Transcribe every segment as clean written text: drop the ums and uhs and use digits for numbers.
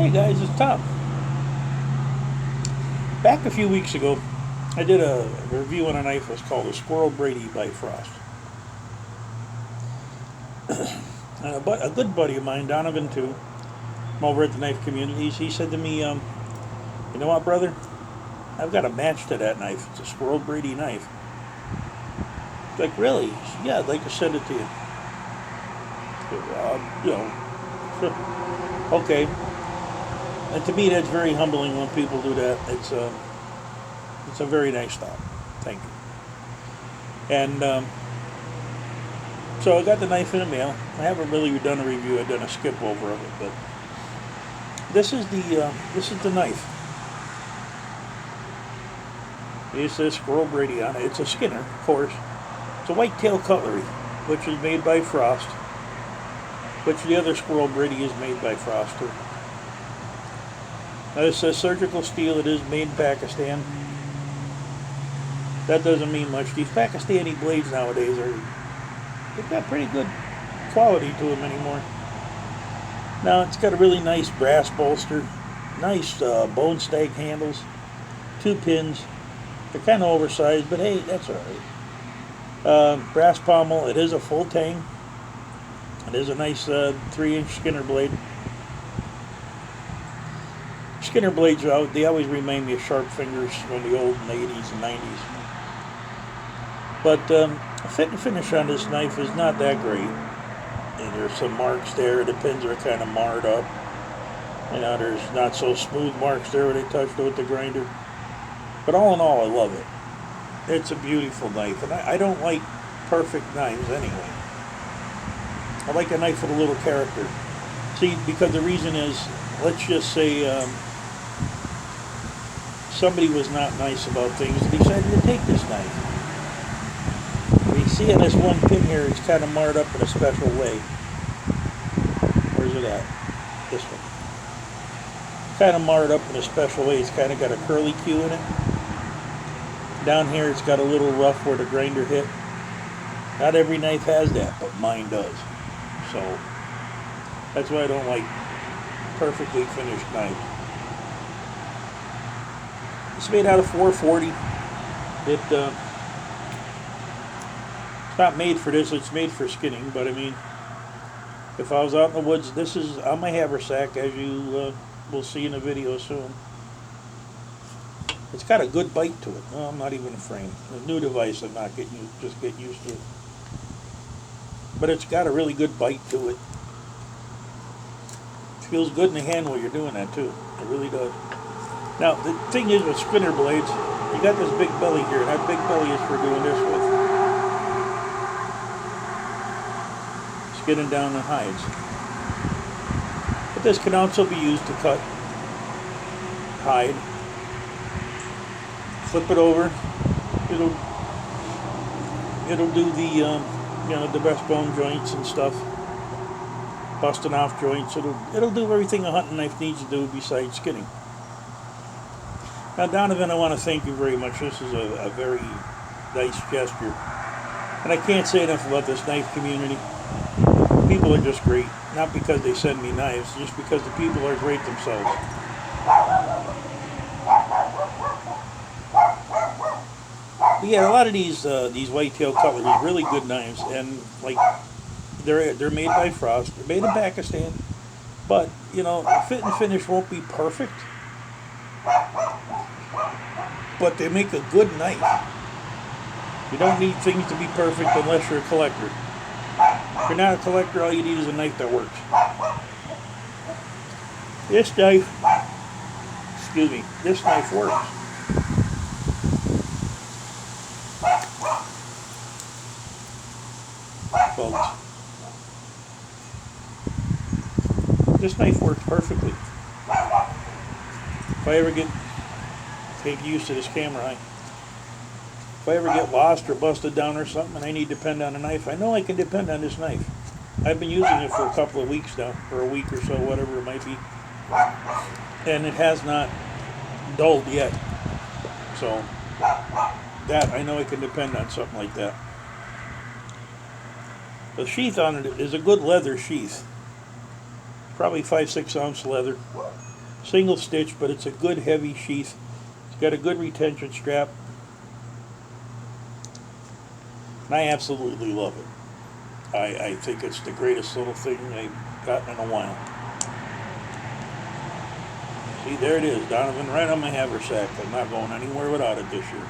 Hey guys, it's Tom. Back a few weeks ago, I did a review on a knife that was called a Squirrel Brady by Frost. And a good buddy of mine, Donavan too, from over at the knife communities, he said to me, you know what, brother? I've got a match to that knife. It's a Squirrel Brady knife. Like, really? Yeah, I'd like to send it to you. You know, sure. Okay. And to me, that's very humbling when people do that. It's a very nice thought. Thank you. And so I got the knife in the mail. I haven't really done a review. I've done a skip over of it, but this is the knife. It says Squirrel Brady on it. It's a Skinner, of course. It's a whitetail cutlery, which is made by Frost. Which the other Squirrel Brady is made by Frost too. Now this says surgical steel. It is made in Pakistan. That doesn't mean much. These Pakistani blades nowadays they've got pretty good quality to them anymore. Now it's got a really nice brass bolster, nice bone stag handles, 2 pins. They're kind of oversized, but hey, that's alright. Brass pommel. It is a full tang. It is a nice 3-inch Skinner blade. Skinner blades are out. They always remind me of sharp fingers from the old 80s and 90s. But fit and finish on this knife is not that great. And there's some marks there. The pins are kind of marred up. You know, there's not so smooth marks there where they touched it with the grinder. But all in all, I love it. It's a beautiful knife. And I don't like perfect knives anyway. I like a knife with a little character. See, because the reason is, let's just say somebody was not nice about things and decided to take this knife. You see on this one pin here, it's kind of marred up in a special way. Where's it at? This one. Kind of marred up in a special way. It's kind of got a curly Q in it. Down here it's got a little rough where the grinder hit. Not every knife has that, but mine does. So that's why I don't like perfectly finished knives. It's made out of 440. It's not made for this. It's made for skinning. But I mean, if I was out in the woods, this is on my haversack, as you will see in the video soon. It's got a good bite to it. No, I'm not even afraid. The new device, I'm not getting just get used to it. But it's got a really good bite to it. It feels good in the hand while you're doing that too. It really does. Now the thing is with spinner blades, you got this big belly here, and that big belly is for doing this with. Skinning down the hides. But this can also be used to cut hide. Flip it over. It'll do the breastbone joints and stuff, busting off joints. It'll do everything a hunting knife needs to do besides skinning. Now, Donavan, I want to thank you very much. This is a very nice gesture, and I can't say enough about this knife community. People are just great, not because they send me knives, just because the people are great themselves. But yeah, a lot of these whitetail cutlery are really good knives, and like they're made by Frost. They're made in Pakistan, but you know, fit and finish won't be perfect, but they make a good knife. You don't need things to be perfect unless you're a collector. If you're not a collector, all you need is a knife that works. This knife works. Folks. This knife works perfectly. If I ever take used to this camera, if I ever get lost or busted down or something and I need to depend on a knife, I know I can depend on this knife. I've been using it for a couple of weeks now, or a week or so, whatever it might be, and it has not dulled yet. So that I know I can depend on something like that. The sheath on it is a good leather sheath. Probably 5-6 ounce leather. Single stitch, but it's a good heavy sheath. It's got a good retention strap. And I absolutely love it. I think it's the greatest little thing I've gotten in a while. See, there it is, Donavan, right on my haversack. I'm not going anywhere without it this year.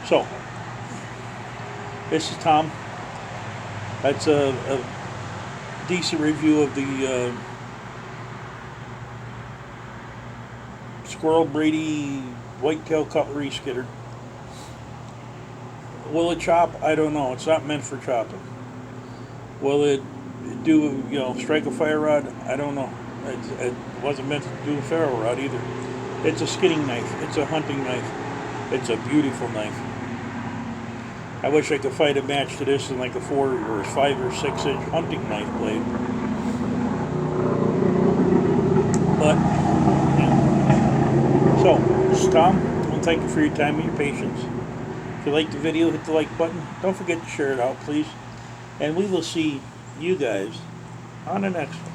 So, this is Tom. That's a decent review of the Squirrel Brady whitetail cutlery skidder. Will it chop? I don't know. It's not meant for chopping. Will it do, strike a fire rod? I don't know. It wasn't meant to do a ferro rod either. It's a skinning knife. It's a hunting knife. It's a beautiful knife. I wish I could find a match to this in like a 4 or 5 or 6 inch hunting knife blade. But, yeah. So, this is Tom. Well, thank you for your time and your patience. If you liked the video, hit the like button. Don't forget to share it out, please. And we will see you guys on the next one.